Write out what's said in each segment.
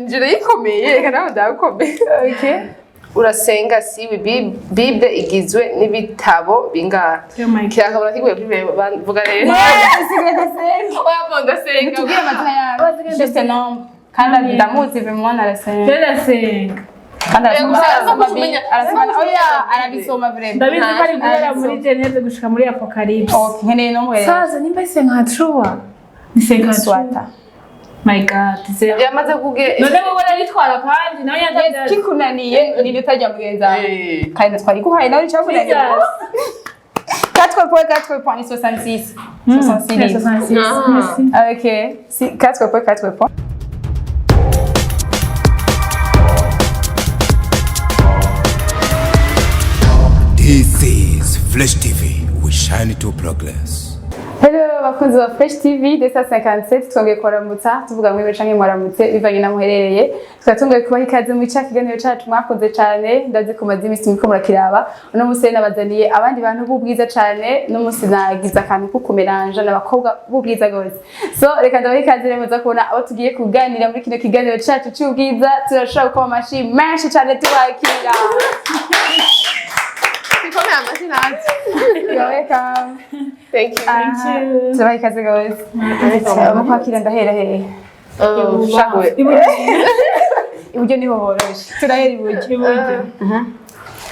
njye yikomeye reka nawe ndakomeye. Okay. Urasenga siwe Bible igizwe n'ibitabo bingahe? Kirakabura kiguye kuri vuga rero. Oya ndasenga. Tubwire amazina yawe. Juste nombre. Kandi ndamuzi vraiment arasenga. Ndasenga. Kandi arasoma oya arabisoma vraiment. Ndabizi ko ari guhera muri Genèse gushika muri Apocalypse. Okay, nkeneye nombre. Saza nimba isenga trua. Nisenga swata. My God, yamaze kuge none wowe aritwara kandi nawe yagabye kikunaniye ni utajya mugenza kandi twari guhaye nawe cyakunaniye 4 points 66 okay si 4 points. This is Flash TV. We shine to progress. Hello bakunzi ba Fresh TV 257 twongeye kuramutsa tuvuga mwe canke mwaramutse bivanye na muherereye twatungoye kubaha ikaze mu kiganiro cyacu mwakoze cyane ndazi kumaza imisi miko murakiraba uno musi nabazaniye abandi bantu b'ubwiza cyane no musi nagiza akantu kukumeranja n'abakobwa b'ubwiza gose so reka ndabaha ikaze rero muza kubona abo tugiye kuganira muri kino kiganiro cyacu cy'ubwiza turashaka ko amashi menshi cyane tubakira. You're welcome. Thank you. So I kaze guys. Mukwakira ndahera he. Shakwe. Iburyo niho horoshe. Turahera iburyo.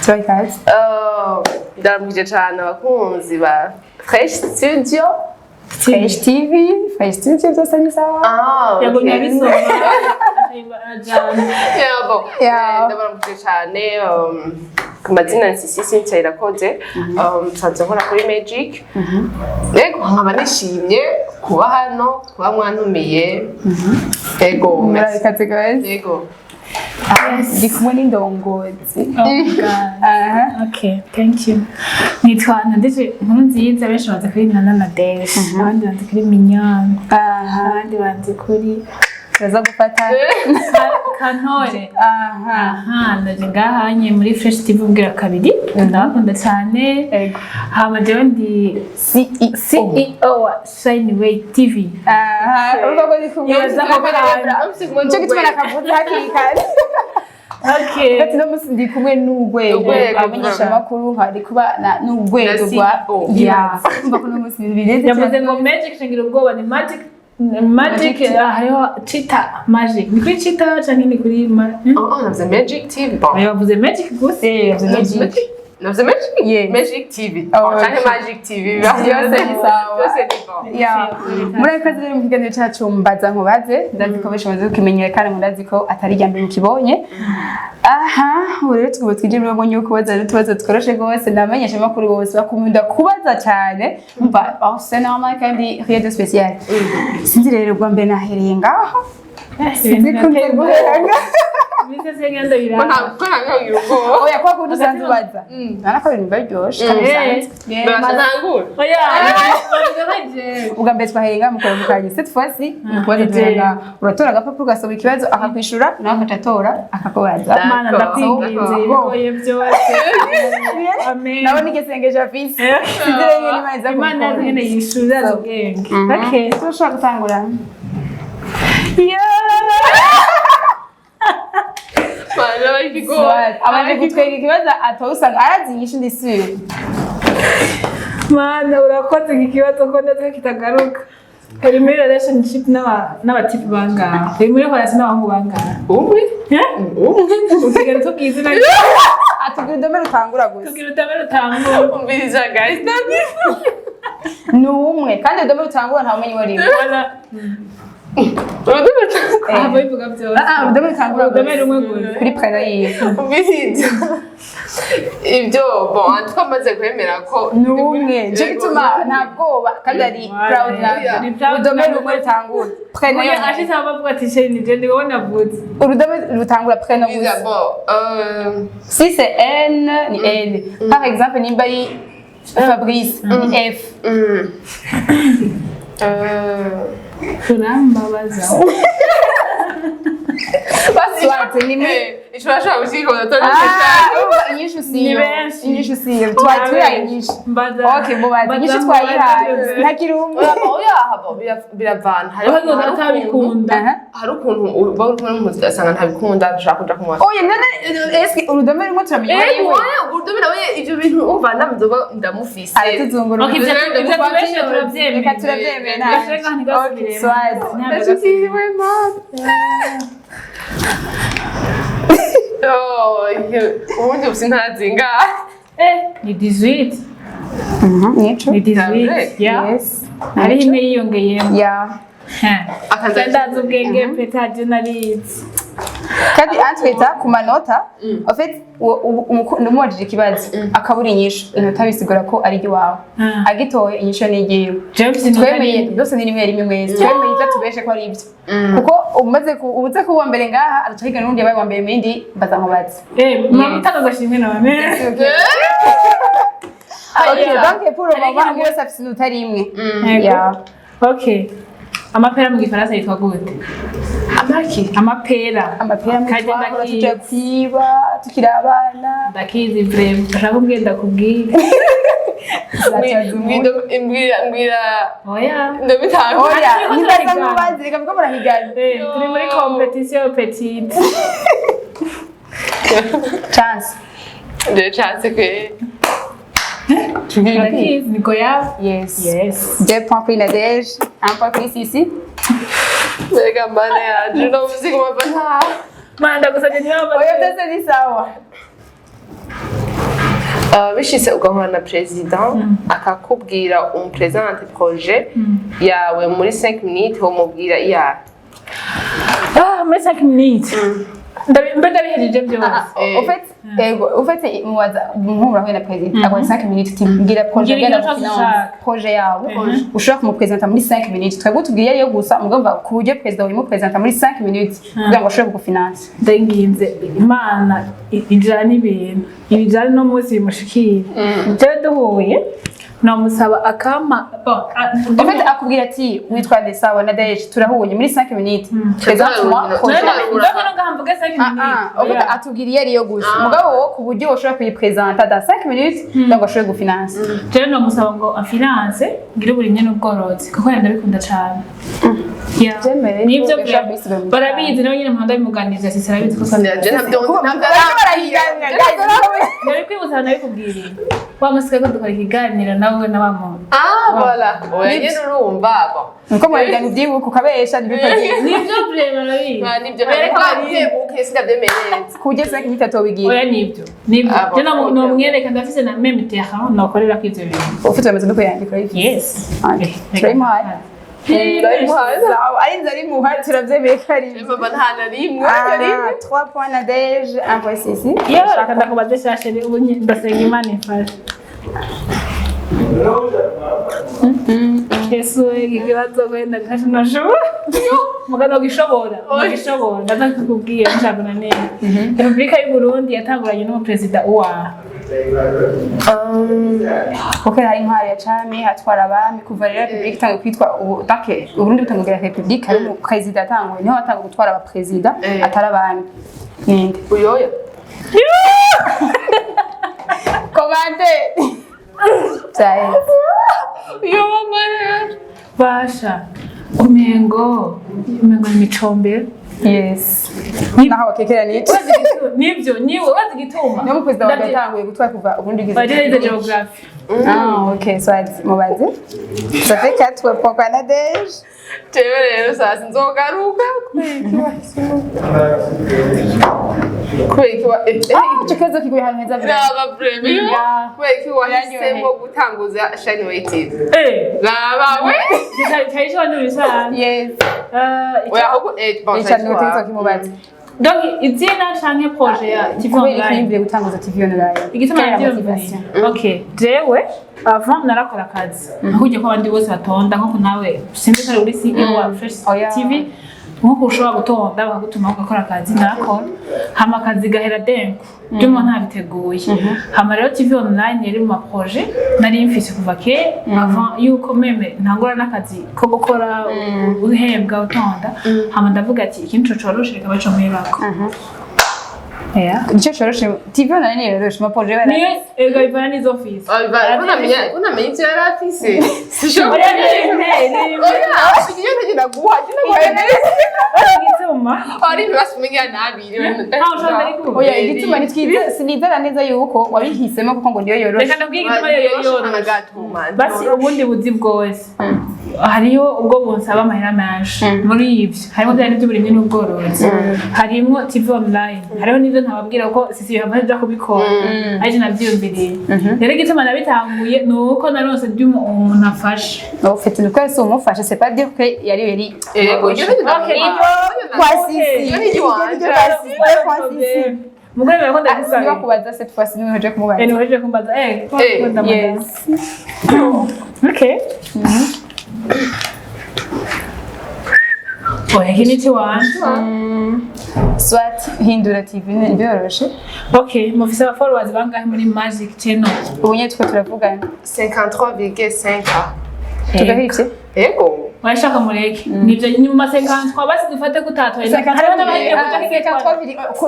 So I kaze. Ndaramuje cyane abakunzi ba Fresh Studio. Fresh TV, Fresh Studio byose ni sawa. Yego nabisoma. Ndaramuje cyane kumazina nsisi nsayirakoze nsanze nkora kuri Magic. Yego nkaba nishimye kuba hano kuba mwantumiye. Yego murakaze guys. Yego ndi kumwe n'indongozi. Okay, thank you. Nitwa Nadege inkuru nziza benshi bazi kuri Nana Nadege abandi bazi kuri Minyana abandi bazi kuri Uraza gufata Kantore. Ndaje ngahanye muri Fresh TV ubwira kabiri ndakunda cyane. Hama jewe ndi CEO wa Shineway TV. Urumva ndi kumwe cyo gituma nakavuze hakikane. Okay. Ati no musi ndi kumwe n'ugwego amenyesha makuru nkari kuba n'ugwego rwa umva ko no musi birenze. Yavuze ngo Magic shingira ubwoba ni Magic hariho Cheetah Magic. Ni kuri Cheetah cyangwa ni kuri navuze Magic TV. Yavuze Magic gusa. Yavuze Magic. Navuze Magic? Yes. Magic TV. Cyangwa Magic TV. Byose ni sawa. Byose ni bon. Yeah. Murakaze rero mu kiganiro cyacu mbaza nkubaze ndazi ko benshi bazi kumenyera kandi ndazi ko atari ryambe mukibonye. Rero twubu twije muri bonye kubaza n'utubazo tworoshe gose namenyesha makuru bose bakumunda kubaza cyane mba c'est normal kandi rien de spécial. Sinzi rero gwa mbere nahereye ngaho. Sinzi ko guheranga. Bise segenda biranga. Ntabwo yuko. Oya kwa kundi sanzu baza. Nana ko ibintu byoshe kandi sanzu. Bazangura. Oya. Ubwa mbere twaherenga mu kora mukanye cette fois-ci mukubaza turenga uratora agapapuro gasoma ikibazo akakwishura nawe akacatora akakubaza. Mana ndakwinginze oye byose. Amen. Nawe nigesengeje afisi. Sidire nyine imanza ko. Imana nyine yishuza ubwenge. Okay. Turashaka gutangura. Abanje gutwega ikibazo atawusanga arazinyisha ndi sure. Mana urakoze ikibazo ko ndaze kitagaruka. Kari muri relationship n'abatipi bangana. Kari muri relation n'abantu bangana. Umwe? Usigara tukizi na atubwira ndome rutangura gusa. tugira ndome rutangura. Umviriza guys ndabi. Ni umwe kandi ndome rutangura nta umenye wari. Abo bivuga byose. Ndome rutangura ndome rumwe gusa. Kuri prana yiye. Umviriza. Ibyo bon twamaze kwemera ko numwe cyo gituma nta bwoba kandi ari proud na urudome rumwe rutangura prena yo ashitse abavuga ati sheri ni je ndiwe navuze urudome rutangura prena gusa si c'est N ni L par exemple nimba ari Fabrice ni F turambabaza basi Swati ni mwe. Ishobora gushikora to Inyishu Ni siyo. benshi. Inyishu siyo. Twayihaye inyishu. Okay, mubaze inyishu twayihaye. Ntakirumwe. oya habo biravana hari ukuntu uba uri kumwe n'umuntu ugasanga ntabikunda ashaka kuja kumwa Oya none eske urudome rumwe turamenya yiwe urudome nawe ivyo bintu umva ndamuzoba ndamufise aratuzungura. Okay, ibyo tubeshe turabyemera. Reka turabyemera. Okay, Swati. ndashikiriwe mama ubundi busi ntazinga ni 18. Nico. Ni 18. Yeah. Yes. Hariho imwe yiyongeyemo. Yeah. Ndazi ubwenge petaje narizi. Kandi antwita ku manota en fait numubajije ikibazo akabura inyishu inota bisigura ko ari iwawe agitoye inyishu ni igiwe twemeye byose ni rimwe mwese twemeye ibyo tubeshe ko ari ibyo kuko umaze kuba mbere ngaha aracahiga n'undi yabaye wa mbere mindi mbaza nkubaza mama utagashimwe nawe okay donc pour le moment mwese afite inota rimwe yeah. Okay, amapera mu gifaransa yitwa gute? Amapera mutwahora tuja kwiba tukiri abana ndakizi vrema ndashaka ubwira ndakubwira mbwira oya ndabitanga oya nibaza mubazi reka mko murahigana turi muri competition petite chance de chance que ndakizi niko yawe yes 2 yes points pour Nadège 1 point pour Sissi. Reka mbane yaje no muziki mabana manda gusabye niba Oya byose ni sawa. bishise ugahura na president akakubwira umupresente projet yawe muri 5 minutes umubwira iya muri 5 minutes ndabihejeje byose En fait mubaza nk'urahuye na president agwa 5 minutes timbwira projet ya projet yawe ushaka kumupresenta muri 5 minutes twebwe tubwiye ariyo gusa mugomba ku buryo president wimupresenta muri 5 minutes kugira ngo ashobore kufinance ndenginze imana ijana ibintu ibijana no munsi bimushikira je duhuye namusaba akama en fait akubwira ati witwa Desawa na Daesh turahuye muri 5 minutes presentement atubwiriye ariyo gusa mugabo ku buryo ushobora kuyipresenta da 5 minutes ngo ashobore gufinance je namusaba ngo afinance ngire buri nyene ubworozi kuko ndabikunda cyane nibyo barabizi nawe nyine mpanda bimuganiriza sisi arabizi ko sanda je ntabyo ndabikwibuza nabikubwiriye wamusika ko dukora ikiganiro nawe n'abamuntu voilà oya nyine urumva nko mwigana ibyibuka ukabesha nibitagiye nibyo vrema nabizi nibyo bwibuke sinabyemereza kugeza nk'itatu bigiye oya nibyo je no mwereka ndafise na meme terrain nakorera ko ivyo bintu ufite amaze no kuyandika yes Traymuhari ari nzari muhari turavyemeye kari mama ntana rimwe 3 points Nadège 1 point Sissi shaka ndakubaze shasheri ubu ndasenga imana ifashe Yesu ikibazo kwenda nashobora mugano gishobora ndaza kukubwira nshabona neza Republika y'u Burundi yatanguranye n'umupresident uwa hari intwari ya cami hatwara abami kuva rero Republika itangiye kwitwa ubutake Uburundi butangiye Republika ari mu president atangwe niho atanga gutwara aba president atari abami ninde uyoya komande Sai. Yo mama. Basha. Umengo ni micombe. Yes. Naho kekera ni. Nibyo niwe wazigituma. Niyo president wagatanguye gutwara kuva ubundi gize. Bageze geography. Okay, so mubaze. Ça fait 4 points pour Nadège. Tewe rero sasa nzogaruka kweki chikezo kiguye hano heza vile Raba premier kweki wahisemo gutanguza shine waiting Raba we cyari cyo ndubisa yes oya ahubwo bonsa n'utezo kimubaze donc izina canke projet ya TV online igiye gutanguza TV online igituma motivation okay jewe avant narakora akazi ahuje ko abandi bose batonda nko nawe sinzi kare uri CEO wa Fresh TV nkuko ushobora gutonda bakagutuma ugakora akazi nakora hama akazi gahera denko by'umuntu ntabiteguye hama rero TV online yari mu projet nari mfise kuva kera avant yuko meme ntangora n'akazi ko gukora uhembwa utonda hama ndavuga ati ikintu cocoroshe reka baco mpebako Nicho choroshe TV online ni rero shima projet bana. Ni ego ivana ni office. Unamenya ivyo yari afise. Sishobora ni. Oya, sigiye ntagira guhaje igituma. Ari basumenya nabiri. Aho ushobora ariko. Oya igituma ni twiza sinizera neza yuko wabihisemo kuko ngo niyo yoroshe. Reka ndabwiye igituma yoroshe. Basi ubundi buzi bwose. Hariyo ubwo bonsaba amahera menshi muri ivyo. Harimo byari by'uburimyi n'ubworozi. Harimo TV online. Hariho n'ivyo ntababwira ko sisi yamaje kubikora. Aje navyumviriye. Rero igituma nabitanguye nuko naronse umuntu afashe. Ufite nuko se umufashe c'est pas dire que yari Ego yo kwa sisi. Kwa sisi. Mugore ko ndagusa. Niba kubaza cette fois-ci niwe hoje kumubaza. Niwe hoje kumbaza Yes. Okay. Oya hini tiwanje. Soit hindura TV ni byoroshe. Okay, mufise aba followers bangahe muri Magic Channel? Ubunye twe turavugana 53,5. tugahitse. Ego. Washaka mureke. Nivyo nyuma 53 basi dufate kutatwa. Hariho n'abandi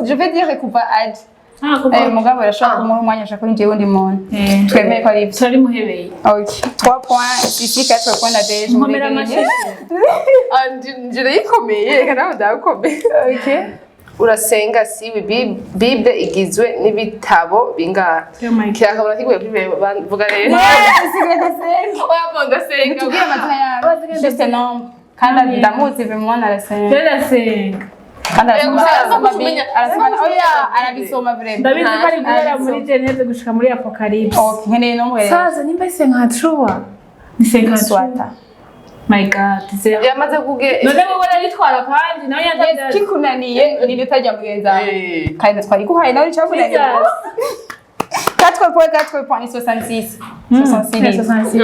je vais dire kuva adi. Mugabo arashaka muri umwanya ashaka kuri njyewe ndi muntu. Twemeye ko ari ibyo. Turi muhebeye. Okay. 3 points ici 4 points na deje. Nkomera amashyi. Njire yikomeye kana ndakomeye. Okay. Urasenga siwe Bible igizwe n'ibitabo bingahe? Kirakabura kiguye kuri bavuga rero. Oya bonda senga. Tubwire amazina yabo. Juste nombre. Kandi ndamuzi vraiment arasenga. Ndasenga. Kandi arasoma oya arabisoma vraiment. Ndabizi ko ari guhera muri Genese gushika muri Apocalypse. Okay, nkeneye no muhere. Sasa nimba isenga truwa. Nisenga swata. My God, yamaze kuge. None wowe naritwara kandi nawe yatavye. Kikunaniye ni utajya mugenza. Kandi twari guhaye nawe cyakunaniye. 4 points 66. 66.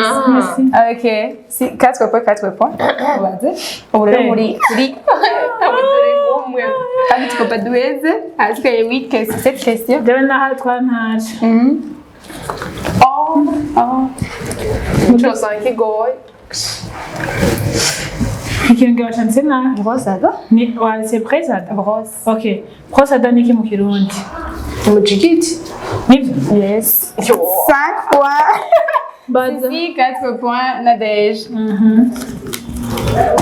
Okay. 4 points. Ubu rero muri kandi tukopa dueze. Asikaye 8 questions. 7 questions. Dewe naha twantaje. Mucho sanki goy. Ikintu ngabashanze na Brosada. ni wase presada. Bros. Okay. Prosada ni ki mu Kirundi. Mujigiti. Nivyo. Yes. 5 points. Baza. Ici 4 points na deje.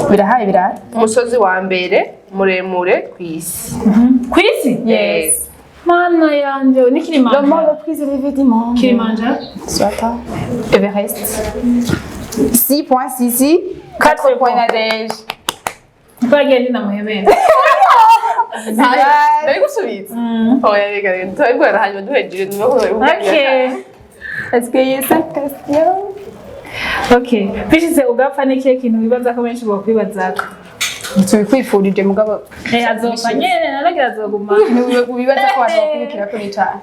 Birahaye. Umusozi wa mbere muremure kwisi. Kwisi? Yes. Mana yanje ni Kilimanjaro. Le monde le plus élevé du monde. Kilimanjaro. Soit Everest. 6 points ici. 4 points na deje. Bagende na muhebera. Ndari gusubiza. Oya rega twebwe hanyuma duhejeje nuko. Okay. Est-ce qu'il y a 5 questions? Okay. Bishitse ugapfa n'ikihe kintu bibaza ko benshi bokwibazako. Tubikwifurije mugabo. Azopfa nyene naragira azoguma. Ubibaza ko wazokwibikira ko nicana.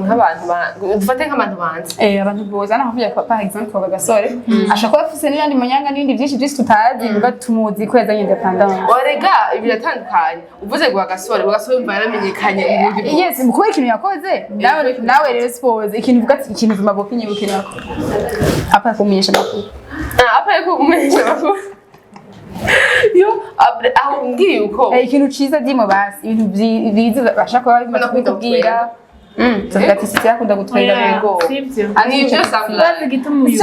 Nk'abantu dufate nk'abantu banze. Abantu bozana kuvuga ko par exemple ko gasore ashaka afise n'ibindi manyanga n'ibindi byinshi tutazi bivuga tumuzi ko yazanye independence. Orega ibiratandukanye. Uvuze ngo gasore umva yaramenyekanye mu buryo. Yes, mukubera ikintu yakoze. Nawe rero suppose ikintu uvuga ati ikintu vuma bopinye bukinako. Apa kumenyesha makuru. Apa yuko kumenyesha makuru. Yo aho ngiye uko. Ikintu ciza dimo basi ibintu biza bashaka kubikubwira. Ati sisi yakunda gutwera yego. Sivyo. Ani ibyo samla. Bazi gituma uyu.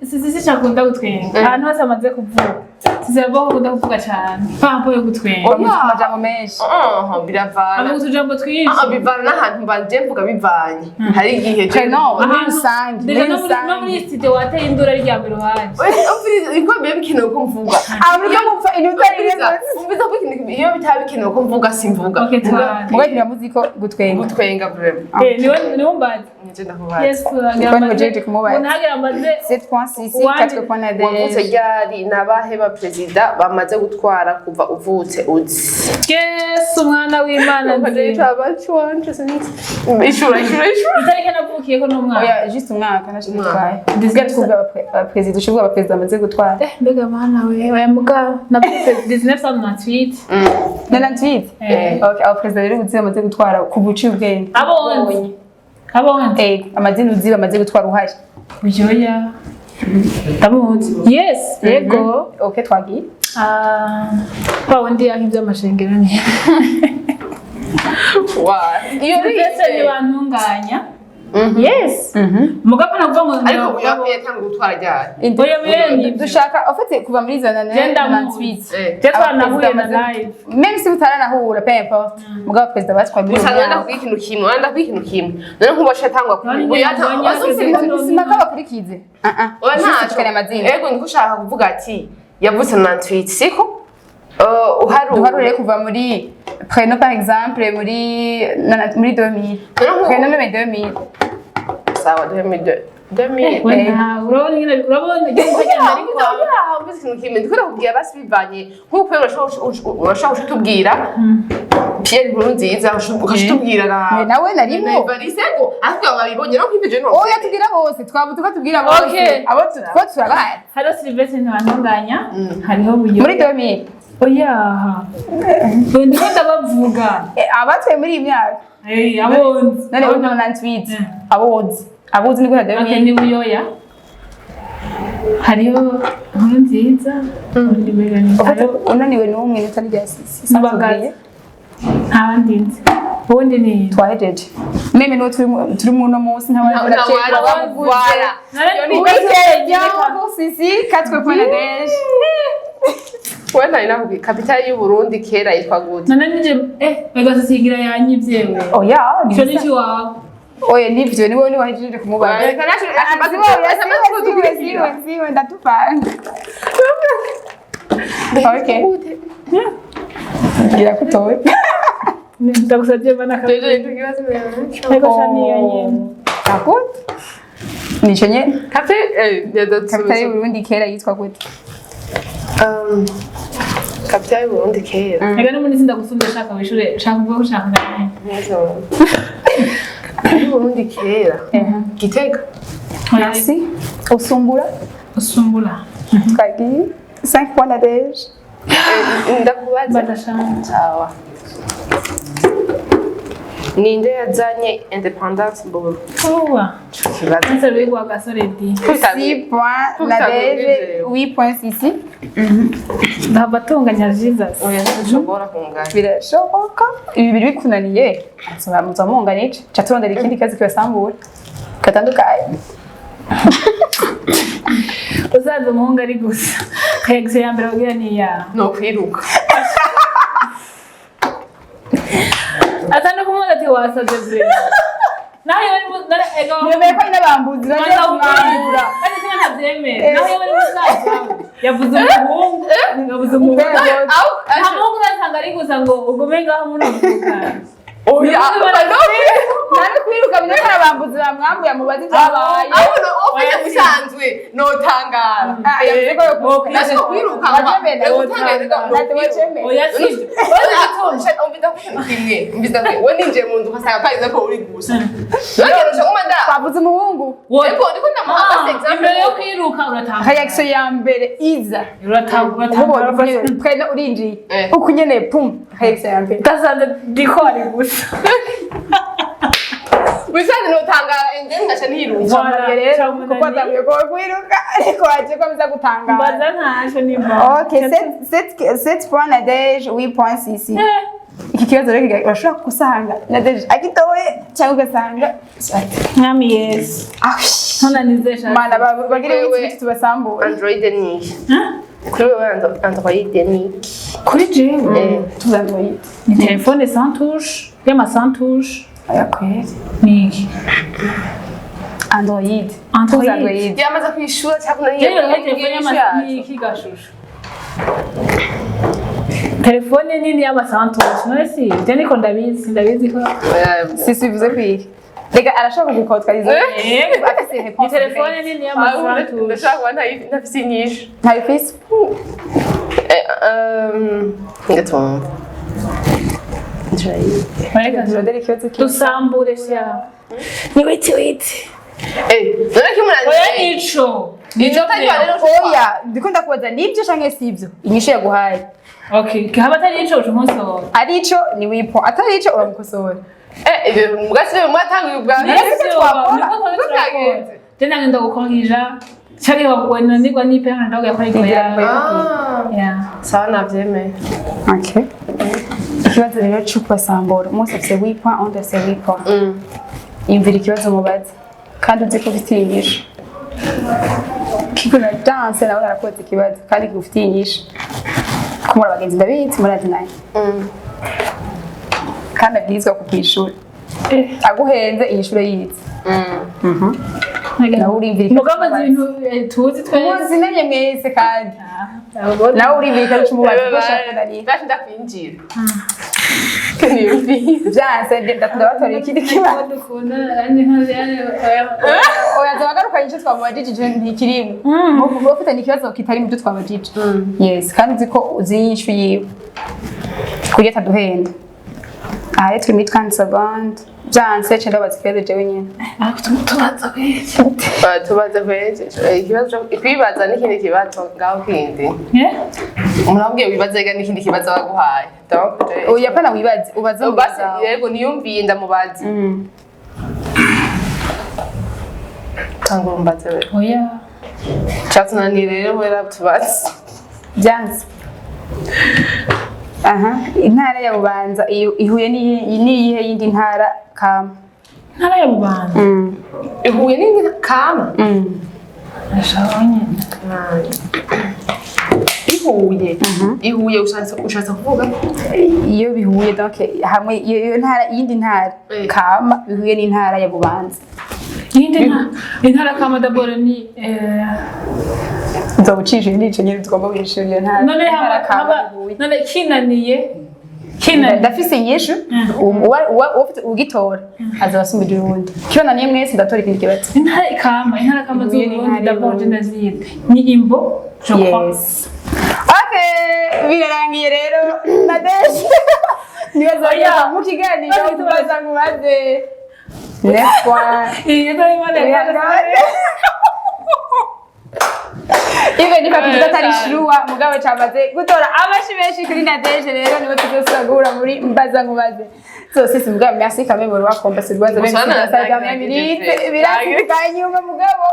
Sisi cyakunda gutwenga. Ahantu hose amaze kuvuga. Sisi yabo kunda kuvuga cyane. Pampo yo gutwenga. Amajambo menshi. Biravana. Aho tujambo twinshi. Bivana n'ahantu banje mvuga bivanye. Hari igihe je no rusange. No muri studio wateye indura rya mbere waje. Inkombe bikino ko mvuga. Aburyo mupfa inutari neza. Umbiza ko iyo bitabikino ko mvuga simvuga. Okay, mugati muziko gutwenga. Gutwenga vraiment. Niwe mbazi. nije ndakubaza. Yes, Kwani mujeje kumubaza. Unagira amaze 7.6 4.2 Wavutse ryari nabahe ba president bamaze gutwara kuva uvutse uzi. Yes, umwana w'Imana nzi. Ishura. Itariki navukiye no mwaka. Oya, juste umwaka nashitwaye. Dizga twuga president ushobora aba president amaze gutwara. Mbega mana we, oya muga na 1998. 98. Okay, aba president rero uzi amaze gutwara ku buci ubwenge. Abonye. Amadini uzi bamaze gutwara uhari. Uyoya. Tamuzi. Yes, yego. Okay, twagiye. Kwa wundi yakivye amashengero ni. Iyo bese ni bantunganya. Yes. Mugapa navuga ngo ariko uyakuye tanga gutwara ryari. Oya bene dushaka ofete kuva muri zana na tweet. Tetwa nahuye na live. Même si utaranahura peu importe. Mugapa president batwaye muri. Usanga kugira ikintu kimwe. None nkubasha tangwa sinakaba kurikize. Oya ntacho amazina. Yego ndikushaka kuvuga ati yavutse na tweet siko? Uharure kuva muri prénom par exemple muri 2000. Prénom même 2000. Sawa 2002. 2000. Urabona igihe kugenda ariko uvuze ikintu kimwe ndikora kubwira basi bivanye nkuko urashaka kutubwira Pierre Nkurunziza ukashitubwira nawe narimo barisego ariko babibonye no kwivije no oya tubwira bose twabutuka tubwira bose abo two turabaye haro Sylvestre ntibantunganya hariho buyo muri 2000 oya ndiko ndabavuga abatwe muri imyaka abonzi none ubu na tweet abonzi niko hadaye okay ni buyoya hariho Nkurunziza unaniwe n'umwe n'utari rya sisi sabagaye abandi nzi ubundi ni twahejeje meme no turi mu no munsi ntabwo ndakeka bavugwara sisi 4.2 wenda inavuga kapitali y'u Burundi kera yitwa gute nana nije bagasigira yanyivyewe oya cyo nici wawe oya nivyo niwe ni wahejeje kumubaza siwe ndatupanga okay ngira kutowe ndagusabye bana jeje tukibazo ego shani yanye akot nico nye kapitali y'u Burundi kera yitwa gute kapitali y'u Burundi kera ego no muri sinda gusunda shaka wishure shaka ubwo ushaka naye y'u Burundi kera Gitega merci usumbura twagiye 5.2 ndakubaza badashana sawa ninde yazanye independence mburu kuba kibazo rwego agasore di 8.6 ndabatunganya Jesus oya nshobora kungana birashoboka ibi biri bikunaniye asobanuza munganije caturondera ikindi kazi kibasambura katandukaye uzaza umuhungu ari gusa kayegise ya mbere wagira ni ya no kwiruka atano kumwana ati wasaze bre nayo bari ego mwebeye ko inabambuzi baje kumwambura kandi singa ntabyemera nayo bari musaza yavuze umuhungu nta muhungu natanga ari gusa ngo ugume ngaho munavuka oya nari kwiruka bine karabambuzi bamwambuye amubaza ibyabaye ahubwo ofite musanzwe no tangara yavuze ko nashaka kwiruka oya sivyo umbiza we ninjiye mu nzu ukasanga pariza ko uri gusa nagerageje umanda twavuze umuhungu ariko ndiko ndamuha example imbere yo kwiruka uratanga reaction ya mbere iza uratanga twene urinjiye uko nyene pum reaction ya mbere gasanze dikori gusa bisanzwe no tangara engene ngacha ntiruka rero kuko atamye ko kwiruka ariko aje ko biza gutangara mbaza ntasho nimba okay 7.2 8.6 iki kibazo rero urashobora gusanga nadeje agitowe cyangwa ugasanga mwami Yesu ntunanizesha mana bagire ibiti tubasambura Android ni kuri wewe Android ni kuri jewe tuzandroid ni telefone sans touche yama sans touche ayakwezi ni Android yamaze kwishura cyangwa yewe telefone yama ni kigashusho telefone nini yama sans touche none si je niko ndabizi ko si bivuze kwiki rega arashaka gukotwariza Ni telefone nini y'amafaranga. ndashaka kuba ntafise inyishu. ntayifise ngatumva turondera ikibazo Dusambure sha. Ni wait. none kimurangiye Oya nico. Nico rero oya ndiko ndakubaza nibyo canke sivyo inyishu yaguhaye Okay, haba atari nico umusoro. arico ni wipo atari ico uramukosora mugasibe mwatanguye ubwa Tena ngenda gukorija. Chake wananirwa nipera ndogo yakora iko ya. sawa navyemeye. okay ikibazo rero cyo kubasambura umunsi afise wipa undi afise wipa imvira ikibazo mubaza kandi uzi ko ufite inyishu kikuna dance nawe arakoze ikibazo kandi ufite inyishu kumura abagenzi ndabizi murazi naye kandi abwirizwa kukwishura aguhenze inyishure yize nawe urimvira Mugamba ibintu tuzi twe. muzi namye mwese kandi nawe urimvira ikibazo cy'umubazi ko shaka nari Ndaje ndakwinjira. Kaniyumvira. byanse ndabatorera ikindi kibazo Dukunda ani hazi oya zabagaruka icyo twabajije ntikirimo ubu ufite ikibazo kitari mu byo twabajije yes kandi uzi ko uzi inyishu yiwe kugira ataduhenda aha rero turi muri 30 secondes byanse cyenda bazikibazo jewe nyine tubaze kweje ikibazo kwibaza n'ikindi kibazo ngaho kindi murabwiye wibazega n'ikindi kibazo baguhaye donc oya pana wibaze ubaze basi yego niyumviye ndamubaza kangurumbaze we Oya. cyatunaniye rero wera tubaze byanse aha intara ya Bubanza ihuye n'iyihe yindi ntara kama Ntara ya Bubanza. ihuye n'indi kama Ashawanye. ihuye ushatse kuvuga iyo bihuye donc hamwe iyo ntara yindi ntara kama bihuye n'intara ya Bubanza Intara kama dabora ni nzobucisha indico nyine tugomba kwishura iyo ntara none kinaniye ndafise inyishu ufite ugitora azabasumbije urundi kibananiye mwese ndatora ikindi kibazo intara kama z'uburundi dabora ndaziyite ni imbo yes okay birarangiye rero Nadege nibaza mu kiganiro tubaza mubaze Even if I atari shuwa mugabo cyamaze gutora abashi benshi kuri Nadege rero niwe tuzosagura muri mbaza nkubaze so sisi mugabo merci quand même wa kombasse rwaza benshi saga minute birafika nyuma mugabo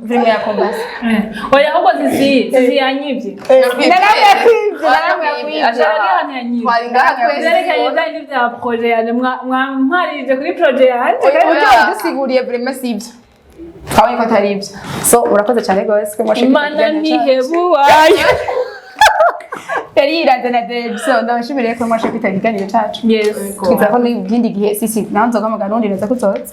vrime ya kombasse oya ahubwo zizi yanyivye twari ngaha twese Zerekanye kandi bya projet yane mwamparije kuri projet yanje kandi dusiguriye vraiment sivyo twabonye ko atari ibyo so urakoze cyane rwose ko mwashaka Imana ntihebuwayo yari yiranze Nadege so ndabashimiriye ko mwashaka kwitaba ikiganiro cyacu yes twiza ko n'ibindi gihe sisi nanzo gamaga rundi neza kuzoza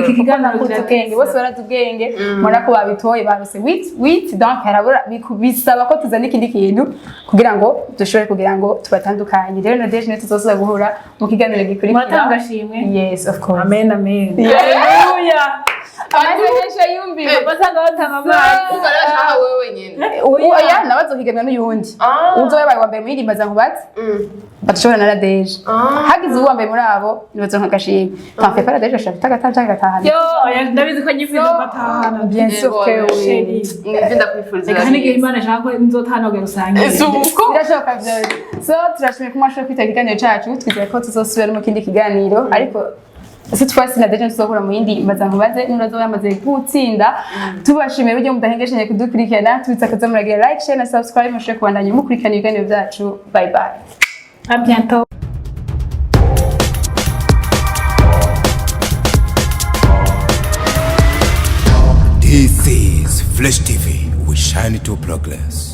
iki kiganiro cy'ubwenge bose barazi ubwenge mubona ko babitoye barose wit donc harabura bisaba ko tuzana ikindi kintu kugira ngo dushobore kugira ngo tubatandukanye rero Nadege ne tuzoza guhura mu kiganiro gikurikira mwatangashimwe yes of course amen haleluya amasengesho yumbiwe basanga batanga amazi ugarasha wewe nyene oya nabazohiganwa n'uyundi uzoyabaye wa mbere mu yindi mbaza nkubatse batushobora na Nadege hagize uwa mbere muri abo nibazo nkagashimwe tamfe para Nadege ashaka tagatanja gatahana yo oya ndabizi ko nyifuza batahana bien sûr que oui nivyo ndakwifuriza reka n'igihe Imana ishaka ko nzotahana gusangira suko birashoboka byose so turashimye ko mwashaka kwitaba ikiganiro cyacu twizeye ko tuzosubira mu kindi kiganiro ariko cette fois ci Nadege tuzokora mu yindi mbaza nkubaze n'urazo yamaze gutsinda tubashimira ujye mudahengeshenye kudukurikirana tubitsa kaza muragira like share na subscribe mushobore kubandanya mukurikirana ibiganiro byacu bye bye à bientôt. This is Flash TV. We shine to progress.